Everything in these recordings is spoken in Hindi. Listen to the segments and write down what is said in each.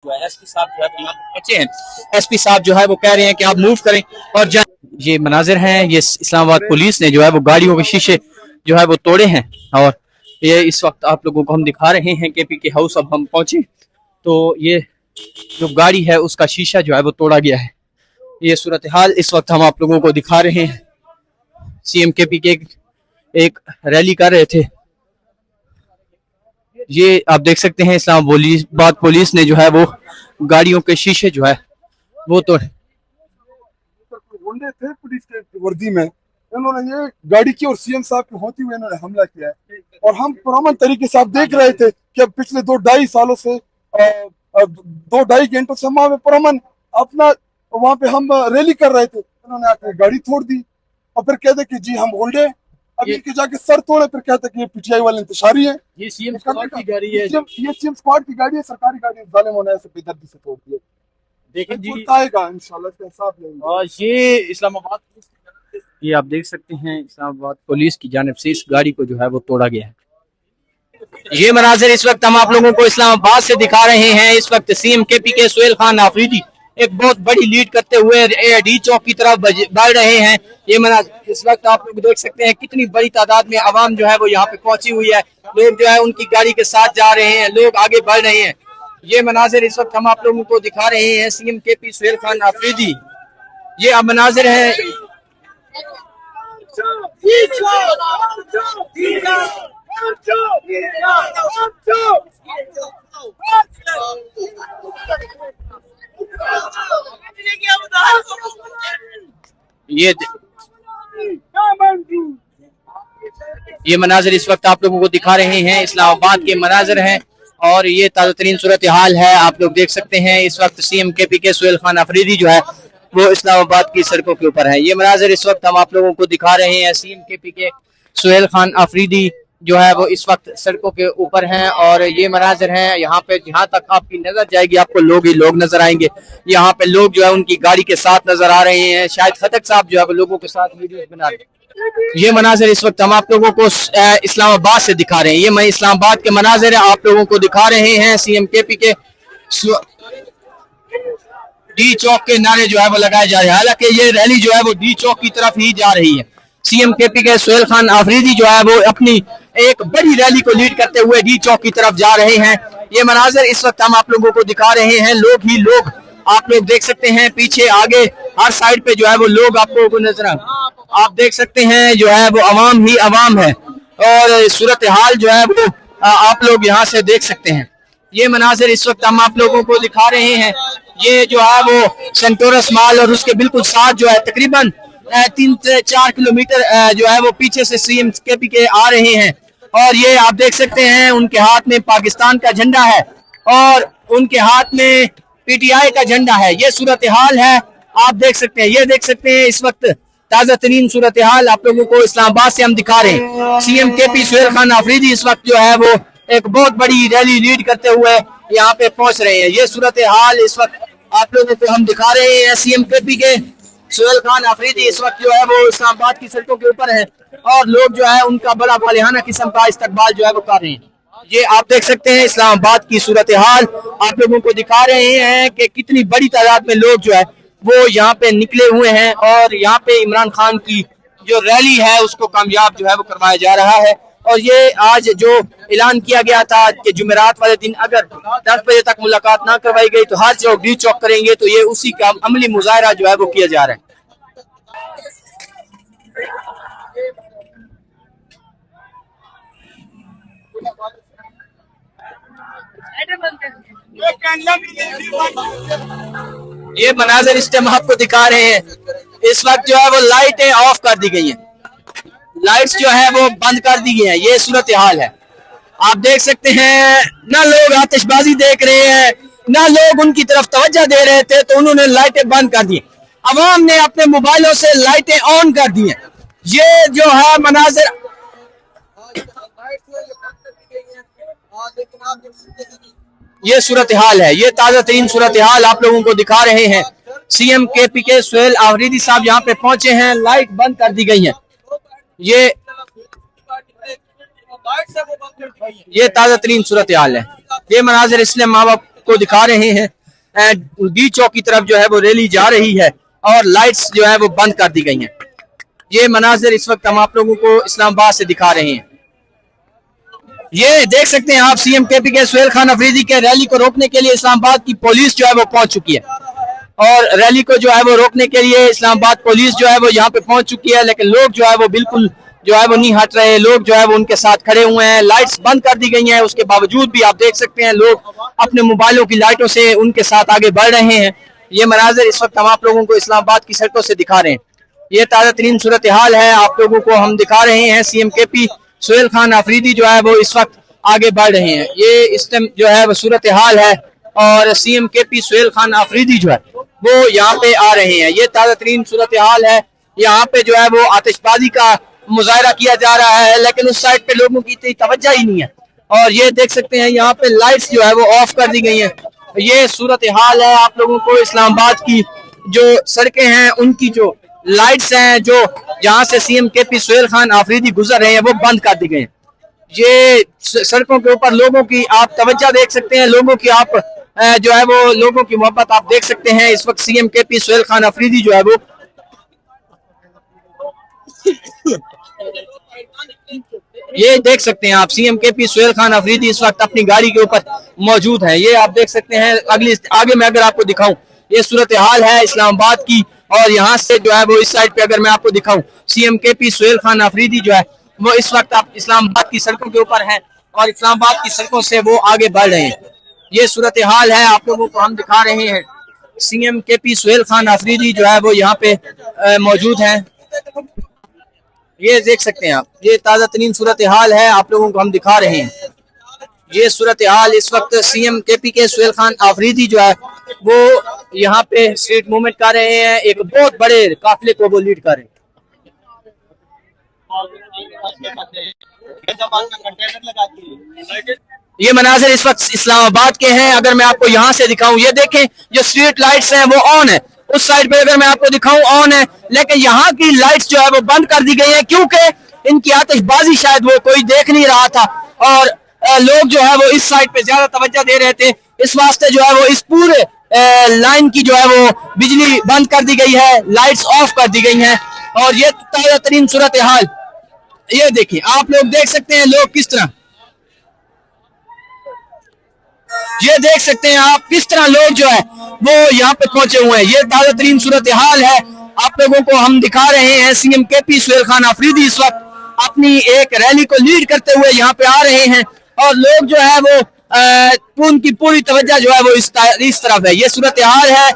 जो है एसपी साहब जो है यहाँ पे पहुंचे हैं। एसपी साहब जो है वो कह रहे हैं कि आप मूव करें और जाएं। ये मनाजिर हैं, ये इस्लामाबाद पुलिस ने जो है वो गाड़ियों के शीशे जो है वो तोड़े हैं और ये इस वक्त आप लोगों को हम दिखा रहे हैं केपी के हाउस। अब हम पहुंचे तो ये जो गाड़ी है उसका शीशा जो है वो तोड़ा गया है। ये सूरत हाल इस वक्त हम आप लोगों को दिखा रहे हैं। सीएम केपी के एक रैली कर रहे थे, ये आप देख सकते हैं इस्लामाबाद पुलिस ने जो है वो गाड़ियों के शीशे जो है वो तो गुंडे थे पुलिस के वर्दी में, इन्होंने ये गाड़ी की और सीएम साहब के होते हुए इन्होंने हमला किया है। और हम पुरअमन तरीके से आप देख रहे थे कि अब पिछले 2-2.5 सालों से 2-2.5 घंटों से हम पुरअमन अपना वहां पे हम रैली कर रहे थे, इन्होंने आके गाड़ी तोड़ दी और फिर कहते कि जी हम गुंडे, अभी इनके जाके सर तोड़े, फिर कहते कि ये पीटीआई वाले इंतशारी है। ये सीएम स्क्वाड की गाड़ी है, ये सीएम स्क्वाड की गाड़ी है, सरकारी गाड़ी। जालिमों ने ऐसे बेदर्दी से तोड़ दिया। देखें जी, आएगा इंशाल्लाह इसका हिसाब लेंगे। और ये इस्लामाबाद ये आप देख सकते हैं इस्लामाबाद पुलिस की जानिब से इस गाड़ी को जो है वो तोड़ा गया है। ये मनाजिर इस वक्त हम आप लोगों को इस्लामाबाद से दिखा रहे हैं। इस वक्त सीएम केपी के सुहेल खान आफरीदी एक बहुत बड़ी लीड करते हुए डी चौक की तरफ बढ़ रहे हैं। ये मनाजिर इस वक्त आप लोग देख सकते हैं कितनी बड़ी तादाद में आवाम जो है वो यहाँ पे पहुंची हुई है। लोग जो है उनकी गाड़ी के साथ जा रहे हैं, लोग आगे बढ़ रहे हैं। ये मनाजिर इस वक्त हम आप लोगों को दिखा रहे हैं सीएम केपी सुहेल खान आफरीदी। ये अब मनाजिर है। ये मनाजिर इस वक्त आप लोगों को दिखा रहे हैं इस्लामाबाद के मनाजिर हैं और ये ताज़ा तरीन सूरत हाल है। आप लोग देख सकते हैं इस वक्त सीएम केपी के सुहेल खान आफरीदी जो है वो इस्लामाबाद की सड़कों के ऊपर है। ये मनाजिर इस वक्त हम आप लोगों को दिखा रहे हैं। सीएम केपी के सुहेल खान आफरीदी जो है वो इस वक्त सड़कों के ऊपर हैं और ये मनाजिर हैं। यहाँ पे जहाँ तक आपकी नजर जाएगी आपको लोग ही लोग नजर आएंगे। यहाँ पे लोग जो है उनकी गाड़ी के साथ नजर आ रहे हैं। शायद खटक साहब जो है वो लोगों के साथ वीडियो बना रहे हैं। ये मनाजिर इस वक्त हम आप लोगों को इस्लामाबाद से दिखा रहे हैं। ये मैं इस्लामाबाद के मनाजिर आप लोगों को दिखा रहे हैं। सीएम केपी के डी चौक के नारे जो है वो लगाए जा रहे हैं। हालांकि ये रैली जो है वो डी चौक की तरफ ही जा रही है। सीएम केपी के सुहेल खान आफरीदी जो है वो अपनी एक बड़ी रैली को लीड करते हुए डी चौक की तरफ जा रहे हैं। ये मनाजिर इस वक्त हम आप लोगों को दिखा रहे हैं। लोग ही लोग आप लोग देख सकते हैं, पीछे आगे हर साइड पे जो है वो लोग आपको नजर आप देख सकते हैं जो है वो अवाम ही अवाम है और सूरत हाल जो है वो आप लोग यहाँ से देख सकते हैं। ये मनाजिर इस वक्त हम आप लोगों को दिखा रहे हैं। ये जो है वो सेंटोरस माल और उसके बिल्कुल साथ जो है तकरीबन 3 से 4 किलोमीटर जो है वो पीछे से सीएम केपी के आ रहे हैं और ये आप देख सकते हैं उनके हाथ में पाकिस्तान का झंडा है और उनके हाथ में पीटीआई का झंडा है। ये सूरत हाल है, आप देख सकते हैं। ये देख सकते हैं इस वक्त ताजा तरीन सूरत हाल आप लोगों को इस्लामाबाद से हम दिखा रहे हैं। सीएम केपी सुहेल खान आफरीदी इस वक्त जो है वो एक बहुत बड़ी रैली लीड करते हुए यहाँ पे पहुंच रहे हैं। ये सूरत हाल इस वक्त आप लोगों को हम दिखा रहे हैं। सीएम केपी के सुहेल खान आफरीदी इस वक्त जो है वो इस्लामाबाद की सड़कों के ऊपर है और लोग जो है उनका बड़ा वालिहाना किस्म का इस्तकबाल जो है वो कर रहे हैं। ये आप देख सकते हैं इस्लामाबाद की सूरत हाल आप लोगों को दिखा रहे हैं कि कितनी बड़ी तादाद में लोग जो है वो यहाँ पे निकले हुए हैं और यहाँ पे इमरान खान की जो रैली है उसको कामयाब जो है वो करवाया जा रहा है। और ये आज जो ऐलान किया गया था कि जुमेरात वाले दिन अगर 10 बजे तक मुलाकात ना करवाई गई तो हर चौक डी चौक करेंगे, तो ये उसी का अमली मुजाहरा जो है वो किया जा रहा है। ये मनाजिर इस टाइम आपको दिखा रहे हैं। इस वक्त जो है वो लाइटें ऑफ कर दी गई हैं, लाइट्स जो है वो बंद कर दी गई हैं। ये सूरत हाल है, आप देख सकते हैं। ना लोग आतिशबाजी देख रहे हैं, ना लोग उनकी तरफ तवज्जो दे रहे थे, तो उन्होंने लाइटें बंद कर दी। अवाम ने अपने मोबाइलों से लाइटें ऑन कर दी हैं। ये जो है मनाजिर ये सूरत हाल है। ये ताजा तरीन सूरत हाल आप लोगों को दिखा रहे हैं। सीएम केपी के सुहेल आफरीदी साहब यहाँ पे पहुंचे हैं, लाइट बंद कर दी गई है। ये ताजा तरीन सूरत हाल है। ये मनाजिर इसलिए आपको दिखा रहे हैं डी चौक की तरफ जो है वो रैली जा रही है और लाइट्स जो है वो बंद कर दी गई हैं। ये मनाजिर इस वक्त हम आप लोगों को इस्लामाबाद से दिखा रहे हैं। ये देख सकते हैं आप सीएम केपी के सुहेल खान अफरीदी के रैली को रोकने के लिए इस्लामाबाद की पुलिस जो है वो पहुंच चुकी है और रैली को जो है वो रोकने के लिए इस्लामाबाद पुलिस जो है वो यहाँ पे पहुंच चुकी है, लेकिन लोग जो है वो बिल्कुल जो है वो नहीं हट रहे। लोग जो है वो उनके साथ खड़े हुए हैं, लाइट्स बंद कर दी गई हैं, उसके बावजूद भी आप देख सकते हैं लोग अपने मोबाइलों की लाइटों से उनके साथ आगे बढ़ रहे हैं। ये मनाजिर इस वक्त हम आप लोगों को इस्लामाबाद की सड़कों से दिखा रहे हैं। ये ताज़ा तरीन सूरत हाल है, आप लोगों को हम दिखा रहे हैं। सीएम केपी सुहेल खान अफरीदी जो है वो इस वक्त आगे बढ़ रहे हैं। ये इस टाइम जो है वो सूरत हाल है और सीएम केपी सुहेल खान अफरीदी जो है वो यहाँ पे आ रहे हैं। ये ताज़ा तरीन सूरत हाल है। यहाँ पे जो है वो आतिशबाजी का मुजाहरा किया जा रहा है, लेकिन उस साइड पे लोगों की इतनी तवज्जो ही नहीं है। और ये देख सकते हैं यहाँ पे लाइट्स जो है वो ऑफ कर दी गई हैं। ये सूरत हाल है, आप लोगों को इस्लामाबाद की जो सड़कें हैं उनकी जो लाइट्स हैं जो जहाँ से सीएम केपी सुहेल खान अफरीदी गुजर रहे हैं वो बंद कर दी गई हैं। ये सड़कों के ऊपर लोगों की आप तवज्जो देख सकते हैं, लोगों की आप जो है वो लोगों की मोहब्बत आप देख सकते हैं। इस वक्त सीएम केपी सुहेल खान अफरीदी जो है वो ये देख सकते हैं आप सीएम केपी सुहेल खान अफरीदी इस वक्त अपनी गाड़ी के ऊपर मौजूद है। ये आप देख सकते हैं। अगली आगे मैं अगर आपको दिखाऊं, ये सूरत हाल है इस्लामाबाद की और यहाँ से जो है वो इस साइड पे अगर मैं आपको दिखाऊं, सीएम केपी सुहेल खान अफरीदी जो है वो इस वक्त आप इस्लामाबाद की सड़कों के ऊपर है और इस्लामाबाद की सड़कों से वो आगे बढ़ रहे हैं। ये सूरत हाल है, आप लोगों को हम दिखा रहे हैं। सीएम केपी सुहेल खान अफरीदी जो है वो यहाँ पे मौजूद है। ये देख सकते हैं आप, ये ताज़ा तरीन सूरत हाल है, आप लोगों को हम दिखा रहे हैं। ये सूरत हाल इस वक्त सीएम केपी के सुहेल खान अफरीदी जो है वो यहाँ पे स्ट्रीट मूवमेंट कर रहे हैं, एक बहुत बड़े काफिले को वो लीड कर रहे हैं। ये मनाजिर इस वक्त इस्लामाबाद के हैं। अगर मैं आपको यहाँ से दिखाऊं, ये देखें जो स्ट्रीट लाइट्स हैं वो ऑन है। उस साइड पे अगर मैं आपको दिखाऊं ऑन है, लेकिन यहाँ की लाइट्स जो है वो बंद कर दी गई हैं क्योंकि इनकी आतिशबाजी शायद वो कोई देख नहीं रहा था और लोग जो है वो इस साइड पे ज्यादा तवज्जो दे रहे थे। इस वास्ते जो है वो इस पूरे लाइन की जो है वो बिजली बंद कर दी गई है, लाइट्स ऑफ कर दी गई हैं। और ये ताज़ा तरीन सूरत हाल ये देखिए, आप लोग देख सकते हैं लोग किस तरह, ये देख सकते हैं आप किस तरह लोग जो है वो यहाँ पे पहुंचे हुए हैं। ये ताज़ा तरीन सूरत हाल है, आप लोगों को हम दिखा रहे हैं। सीएम केपी सुहेल खान अफरीदी इस वक्त अपनी एक रैली को लीड करते हुए यहाँ पे आ रहे हैं और लोग जो है वो उनकी पूरी तवज्जो जो है वो इस तरफ है। ये सूरत हाल है,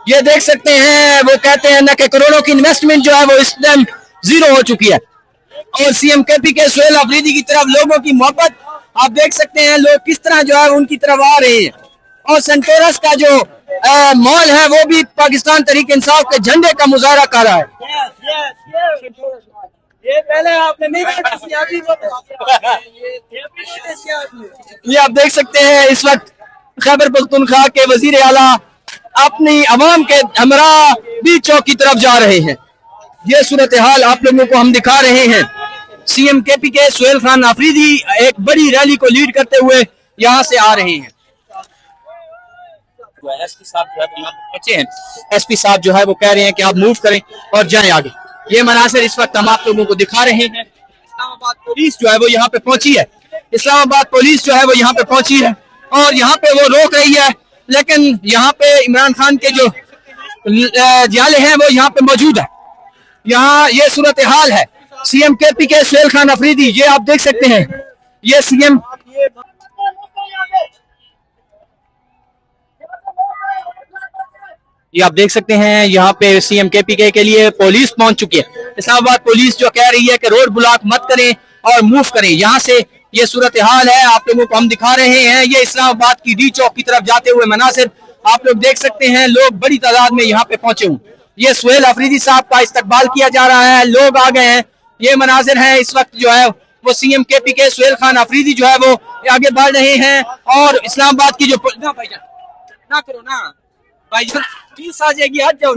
ये देख सकते हैं। वो कहते हैं ना कि करोड़ों की इन्वेस्टमेंट जो है वो इस टाइम जीरो हो चुकी है और सीएम केपी के सुहेल अफरीदी की तरफ लोगों की मोहब्बत आप देख सकते हैं, लोग किस तरह जो है उनकी तरफ आ रहे हैं। और सेंटोरस का जो मॉल है वो भी पाकिस्तान तहरीक इंसाफ के झंडे का मुजाहरा कर रहा है। ये पहले आपने नहीं ये आप देख सकते हैं इस वक्त खैबर पख्तूनख्वा के वजीर आला अपनी अवाम के हमरा डी चौक की तरफ जा रहे हैं। ये सूरत हाल आप लोगों को हम दिखा रहे हैं। सीएम केपी के सुहेल खान अफरीदी एक बड़ी रैली को लीड करते हुए यहाँ से आ रहे हैं। एसपी साहब जो है यहाँ पहुंचे हैं, एसपी साहब जो है वो कह रहे हैं कि आप मूव करें और जाएं आगे। ये मनासिर इस वक्त हम आप लोगों को दिखा रहे हैं। इस्लामाबाद पुलिस जो है वो यहाँ पे पहुंची है, इस्लामाबाद पुलिस जो है वो यहाँ पे पहुंची है और यहाँ पे वो रोक रही है, लेकिन यहाँ पे इमरान खान के जो जियाले हैं वो यहाँ पे मौजूद है। यहाँ ये सूरत हाल है। सीएम केपी के सुहेल खान अफरीदी, ये आप देख सकते हैं, ये सीएम ये आप देख सकते हैं यहाँ पे सीएम केपी के लिए पुलिस पहुंच चुकी है। इस्लामाबाद पुलिस जो कह रही है कि रोड ब्लॉक मत करें और मूव करें यहाँ से। ये सूरत हाल है, आप लोगों को हम दिखा रहे हैं। ये इस्लामाबाद की डी चौक की तरफ जाते हुए मनासिर आप लोग देख सकते हैं। लोग बड़ी तादाद में यहाँ पे पहुंचे हुए। ये सुहेल अफरीदी साहब का इस्तकबाल किया जा रहा है, लोग आ गए हैं। ये मनाजिर हैं इस वक्त जो है वो सीएम केपी के सुहेल खान अफरीदी जो है वो आगे बढ़ रहे हैं और इस्लामाबाद की जो ना भाईजान ना करो ना भाईजान प्लीज आ जाएगी, हट जाओ।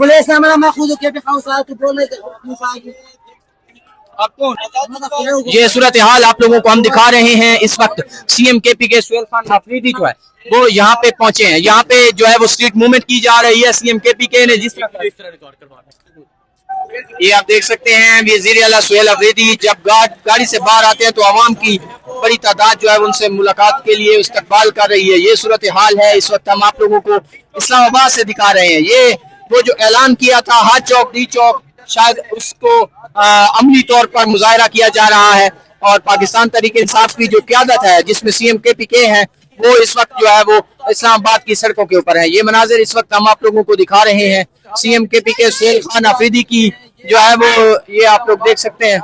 ये सूरत हाल आप लोगों को हम दिखा रहे हैं। इस वक्त सीएम केपी के सुहेल खान आफरीदी जो है वो यहाँ पे पहुंचे हैं। यहाँ पे जो है वो स्ट्रीट मूवमेंट की जा रही है। सीएम केपी के ने जिस ये आप देख सकते हैं वज़ीर आला सुहेल आफरीदी जब गाड़ी से बाहर आते हैं तो आवाम की बड़ी तादाद जो है उनसे मुलाकात के लिए इस्तकबाल कर रही है। ये सूरत हाल है। इस वक्त हम आप लोगों को इस्लामाबाद से दिखा रहे हैं। ये वो जो ऐलान किया था हाथ चौक डी चौक, शायद उसको अमली तौर पर मुजाहरा किया जा रहा है। और पाकिस्तान तहरीक इंसाफ की जो क़यादत है जिसमें सीएम केपी के हैं वो इस वक्त जो है वो इस्लामाबाद की सड़कों के ऊपर है। ये मनाजिर इस वक्त हम आप लोगों को दिखा रहे हैं। सीएम केपी के सुहेल खान आफरीदी की जो है वो ये आप लोग देख सकते हैं।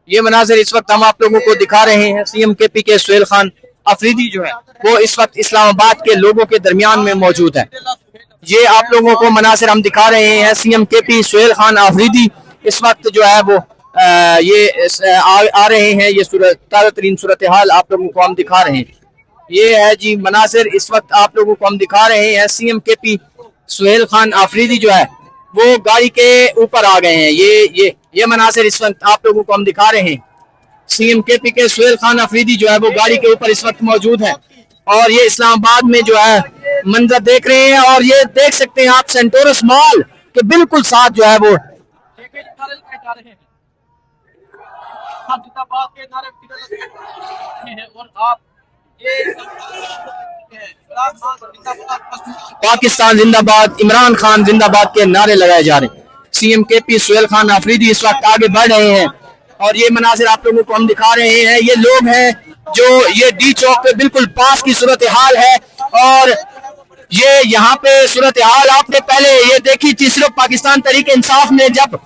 ये मनाजिर इस वक्त हम आप लोगों को दिखा रहे हैं। सीएम केपी के सुहेल खान आफरीदी जो है वो इस वक्त इस्लामाबाद के लोगों के दरमियान में मौजूद है। ये आप लोगों को मनासिर हम दिखा रहे हैं। सीएम केपी सुहेल खान आफरीदी इस वक्त जो है वो आ रहे हैं। ये ताज़ा तरीन सूरत हाल आप लोगों को हम दिखा रहे हैं। ये है जी मनासिर इस वक्त आप लोगों को हम दिखा रहे हैं। सीएम केपी सुहेल खान आफरीदी जो है वो गाड़ी के ऊपर आ गए हैं। ये मनासिर इस वक्त आप लोगों को हम दिखा रहे हैं। सीएम केपी के सुहेल खान आफरीदी जो है वो गाड़ी के ऊपर इस वक्त मौजूद है। और ये इस्लामाबाद में जो है मंजर देख रहे हैं। और ये देख सकते हैं आप सेंटोरस मॉल के बिल्कुल साथ जो है वो पाकिस्तान जिंदाबाद, इमरान खान जिंदाबाद के नारे लगाए जा रहे हैं। सीएम केपी सुहेल खान आफरीदी इस वक्त आगे बढ़ रहे हैं। और ये मनाजिर आप लोगों को हम दिखा रहे हैं। ये लोग हैं जो ये डी चौक पे बिल्कुल पास की सूरत हाल है। और ये यहाँ पे सूरत हाल आपने पहले ये देखी थी सिर्फ पाकिस्तान तहरीक इंसाफ ने जब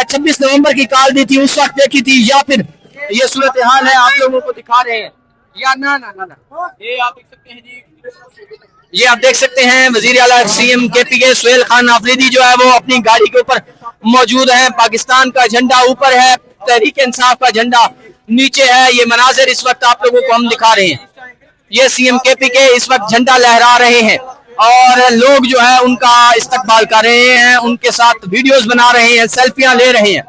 26 नवंबर की कॉल दी थी उस वक्त देखी थी, या फिर ये सूरत हाल है आप लोगों को दिखा रहे हैं। या ना ये आप देख सकते हैं जी। ये आप देख सकते हैं वजीर आला सीएम केपी के सुहेल खान आफरीदी जो है वो अपनी गाड़ी के ऊपर मौजूद है। पाकिस्तान का झंडा ऊपर है, तहरीक इंसाफ का झंडा नीचे है। ये मनाजिर इस वक्त आप लोगों को हम दिखा रहे हैं। ये सीएम केपी के इस वक्त झंडा लहरा रहे हैं और लोग जो है उनका इस्तकबाल कर रहे हैं, उनके साथ वीडियोस बना रहे हैं, सेल्फियां ले रहे हैं।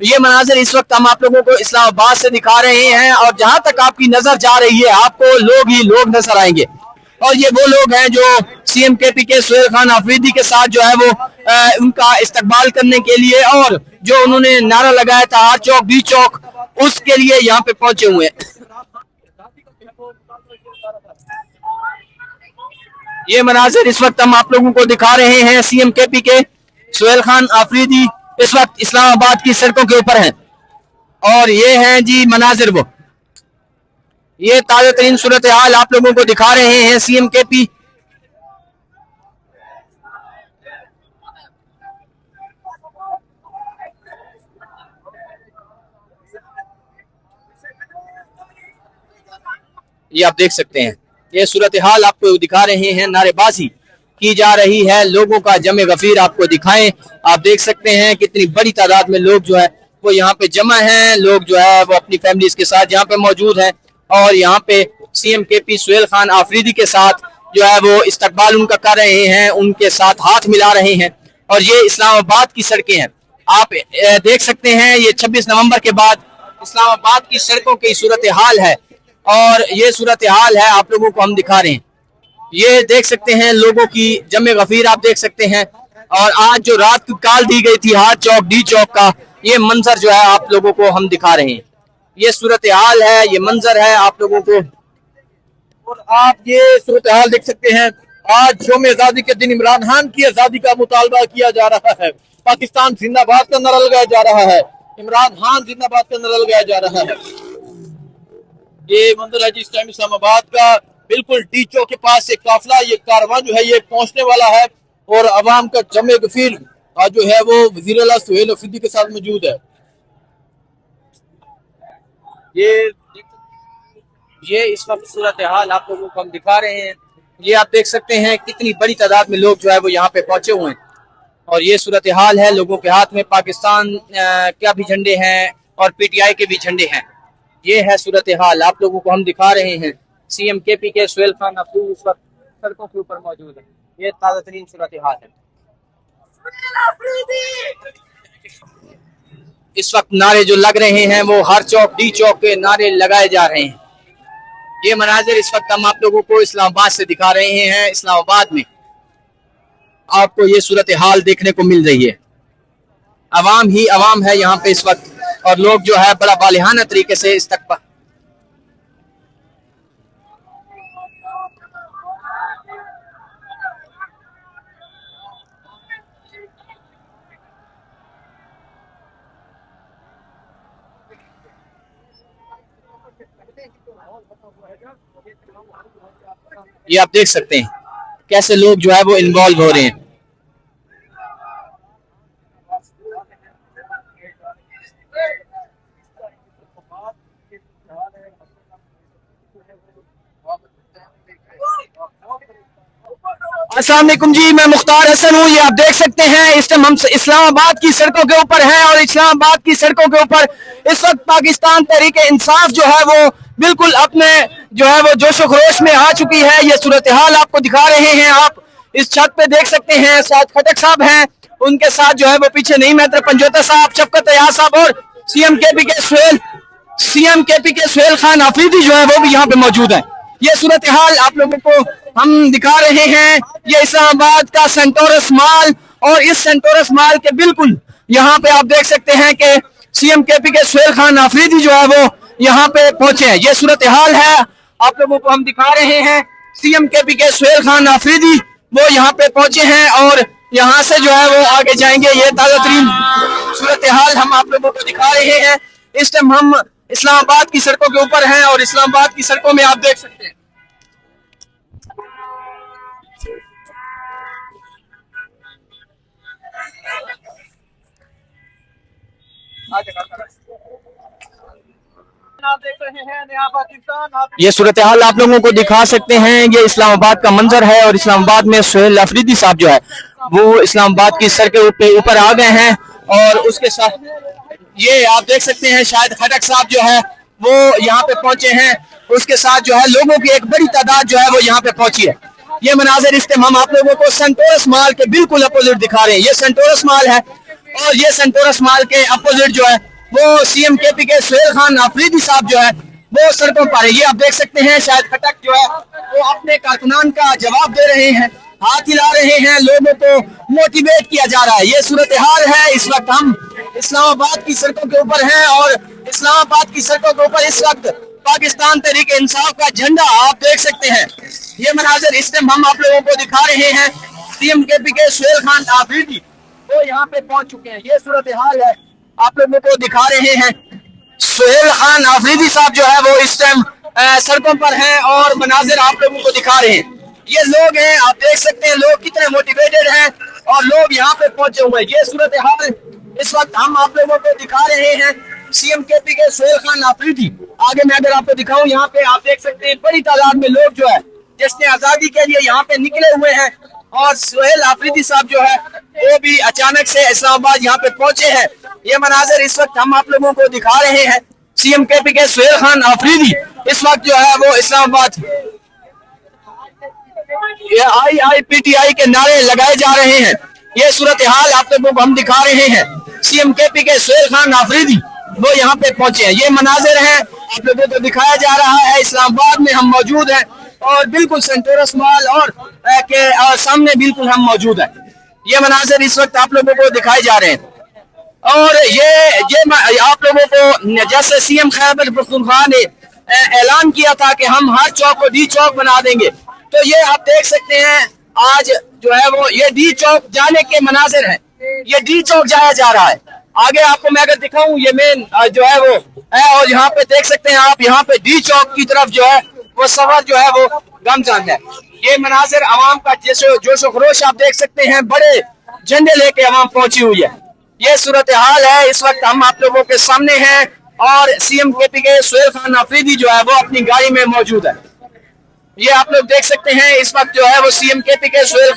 ये मनाजिर इस वक्त हम आप लोगों को इस्लामाबाद से दिखा रहे हैं। और जहां तक आपकी नजर जा रही है आपको लोग ही लोग नजर आएंगे। और ये वो लोग हैं जो सीएम केपी के सुहेल खान आफरीदी के साथ जो है वो उनका इस्तकबाल करने के लिए और जो उन्होंने नारा लगाया था हाथ चौक डी चौक, उसके लिए यहाँ पे पहुंचे हुए हैं। ये मनाजिर इस वक्त हम आप लोगों को दिखा रहे हैं। सीएम केपी के सुहेल खान आफरीदी इस वक्त इस्लामाबाद की सड़कों के ऊपर हैं। और ये हैं जी मनाजिर वो, ये ताज़ा तरीन सूरत हाल आप लोगों को दिखा रहे हैं। सीएम केपी ये आप देख सकते हैं। ये सूरत हाल आपको दिखा रहे हैं। नारेबाजी की जा रही है, लोगों का जमे गफीर आपको दिखाएं। आप देख सकते हैं कितनी बड़ी तादाद में लोग जो है वो यहाँ पे जमा हैं। लोग जो है वो अपनी फैमिलीज के साथ यहाँ पे मौजूद हैं और यहाँ पे सीएम केपी सुहेल खान आफरीदी के साथ जो है वो इस्तकबाल उनका कर रहे हैं, उनके साथ हाथ मिला रहे हैं। और ये इस्लामाबाद की सड़कें हैं। आप देख सकते हैं ये 26 नवंबर के बाद इस्लामाबाद की सड़कों की सूरत हाल है। और ये सूरत हाल है आप लोगों को हम दिखा रहे हैं। ये देख सकते हैं लोगों की जमे गफीर आप देख सकते हैं। और आज जो रात की कॉल दी गई थी हाथ चौक डी चौक का, ये मंजर जो है आप लोगों को हम दिखा रहे हैं। ये सूरत हाल है, ये मंजर है आप लोगों को। और आप ये सूरत हाल देख सकते हैं। आज यौम आजादी के दिन इमरान खान की आजादी का मुतालबा किया जा रहा है। पाकिस्तान जिंदाबाद का नारा लगाया जा रहा है, इमरान खान जिंदाबाद का नारा लगाया जा रहा है। ये मंजर है जी इस टाइम इस्लामाबाद का। बिल्कुल डी चौक के पास से काफिला ये कारवां जो है ये पहुंचने वाला है। और अवाम का जमे गफीर जो है वो वज़ीर आला सुहेल आफरीदी के साथ मौजूद है। ये इस वक्त सूरत हाल आप लोगों को हम दिखा रहे हैं। ये आप देख सकते हैं कितनी बड़ी तादाद में लोग जो है वो यहाँ पे पहुंचे हुए हैं। और ये सूरत हाल है, लोगों के हाथ में पाकिस्तान का भी झंडे हैं और पीटीआई के भी झंडे हैं। ये है सूरत हाल आप लोगों को हम दिखा रहे हैं। सीएम केपी के सुहेल खान आफरीदी इस वक्त सड़कों के ऊपर मौजूद है। ये ताज़ा तरीन सूरत हाल है। इस वक्त नारे जो लग रहे हैं वो हर चौक डी चौक के नारे लगाए जा रहे हैं। ये मनाजिर इस वक्त हम आप लोगों को इस्लामाबाद से दिखा रहे हैं। इस्लामाबाद में आपको ये सूरत हाल देखने को मिल रही है। अवाम ही अवाम है यहाँ पे इस वक्त, और लोग जो है बड़ा बालिहाना तरीके से इस तक ये आप देख सकते हैं कैसे लोग जो है वो इन्वॉल्व हो रहे हैं। अस्सलाम वालेकुम जी, मैं मुख्तार हसन हूँ। ये आप देख सकते हैं इस टाइम हम इस्लामाबाद की सड़कों के ऊपर हैं, और इस्लामाबाद की सड़कों के ऊपर इस वक्त पाकिस्तान तहरीक इंसाफ जो है वो बिल्कुल अपने जो है वो जोशो खरोश में आ चुकी है। ये सूरत हाल आपको दिखा रहे हैं। आप इस छत पे देख सकते हैं साथ खटक साहब हैं, उनके साथ जो है वो पीछे नहीं महतर पंजोता साहब, शफकत अयाज साहब और सीएम केपी के सुहेल खान आफरीदी जो है वो भी यहाँ पे मौजूद है। ये सूरत हाल आप लोगों को हम दिखा रहे हैं। ये इस्लामाबाद का सेंटोरस माल, और इस सेंटोरस माल के बिल्कुल यहाँ पे आप देख सकते हैं कि सीएम केपी के सुहेल खान आफरीदी जो है वो यहाँ पे पहुंचे हैं। ये सूरत हाल है आप लोगों को हम दिखा रहे हैं। सीएम केपी के सुहेल खान आफरीदी वो यहाँ पे पहुंचे हैं, और यहाँ से जो है वो आगे जाएंगे। ये ताजा तरीन सूरत हाल हम आप लोगों को दिखा रहे हैं। इस टाइम हम इस्लामाबाद की सड़कों के ऊपर हैं, और इस्लामाबाद की सड़कों में आप देख सकते हैं ये सूरत हाल आप लोगों को दिखा सकते हैं। ये इस्लामाबाद का मंजर है, और इस्लामाबाद में सुहेल आफरीदी साहब जो है वो इस्लामाबाद की सड़कों पे ऊपर आ गए हैं, और उसके साथ ये आप देख सकते हैं शायद खटक साहब जो है वो यहाँ पे पहुंचे हैं। उसके साथ जो है लोगों की एक बड़ी तादाद जो है वो यहाँ पे पहुंची है। ये मनाजिर इस टाइम हम आप लोगों को सेंटोरस माल के बिल्कुल अपोजिट दिखा रहे हैं। ये सेंटोरस माल है, और ये सेंटोरस माल के अपोजिट जो है वो सीएम केपी के सुहेल खान आफरीदी साहब जो है वो सड़कों पर है। ये आप देख सकते हैं शायद खटक जो है वो अपने कारकुनान का जवाब दे रहे हैं, हाथ हिला रहे हैं, लोगों को मोटिवेट किया जा रहा है। ये सूरत हाल है। इस वक्त हम इस्लामाबाद की सड़कों के ऊपर हैं, और इस्लामाबाद की सड़कों के ऊपर इस वक्त पाकिस्तान तहरीक इंसाफ का झंडा आप देख सकते हैं। ये मनाजिर इस टाइम हम आप लोगों को दिखा रहे हैं। सीएम केपी के सुहेल खान आफरीदी वो यहाँ पे पहुंच चुके हैं। ये सूरत हाल है आप लोगों को दिखा रहे हैं। सुहेल खान आफरीदी साहब जो है वो इस टाइम सड़कों पर हैं, और मनाजिर आप लोगों को दिखा रहे हैं। ये लोग हैं, आप देख सकते हैं लोग कितने मोटिवेटेड हैं, और लोग यहाँ पे पहुंचे हुए हैं। ये सूरत हाल इस वक्त हम आप लोगों को दिखा रहे हैं। सीएम केपी के सुहेल खान आफरीदी आगे मैं अगर आपको दिखाऊं, यहाँ पे आप देख सकते हैं बड़ी तादाद में लोग जो है जश्न आजादी के लिए यहाँ पे निकले हुए हैं, और सुहेल आफरीदी साहब जो है वो भी अचानक से इस्लामाबाद यहाँ पे पहुंचे हैं। ये मनाजिर इस वक्त हम आप लोगों को दिखा रहे हैं। सीएम केपी के सुहेल खान आफरीदी इस वक्त जो है वो इस्लामाबाद ये IIPTI के नारे लगाए जा रहे हैं। ये सूरत हाल आप लोगों को हम दिखा रहे हैं। सीएम केपी के सुहेल खान आफरीदी वो यहाँ पे पहुंचे हैं। ये मनाजिर हैं आप लोगों को दिखाया जा रहा है। इस्लामाबाद में हम मौजूद हैं, और बिल्कुल सेंटोरस माल और के सामने बिल्कुल हम मौजूद हैं। ये मनाजिर इस वक्त आप लोगों को दिखाए जा रहे हैं, और ये आप लोगों को जैसे सीएम खैबर पख्तूनख्वा ने ऐलान किया था कि हम हर चौक को डी चौक बना देंगे, तो ये आप देख सकते हैं आज जो है वो ये डी चौक जाने के मनाजिर है। ये डी चौक जाया जा रहा है। आगे आपको मैं अगर दिखाऊं, ये मेन जो है वो है, और यहाँ पे देख सकते हैं आप, यहाँ पे डी चौक की तरफ जो है वो सफर जो है वो गमजन है। ये मनाजिर आवाम का जोशो खरोश आप देख सकते हैं, बड़े झंडे लेके आवाम पहुंची हुई है। ये सूरत हाल है। इस वक्त हम आप लोगों के सामने हैं, और सीएम केपी के सुहेल खान आफरीदी जो है वो अपनी गाड़ी में मौजूद है। ये आप लोग देख सकते हैं इस वक्त जो है वो सीएम केपी के सुहेल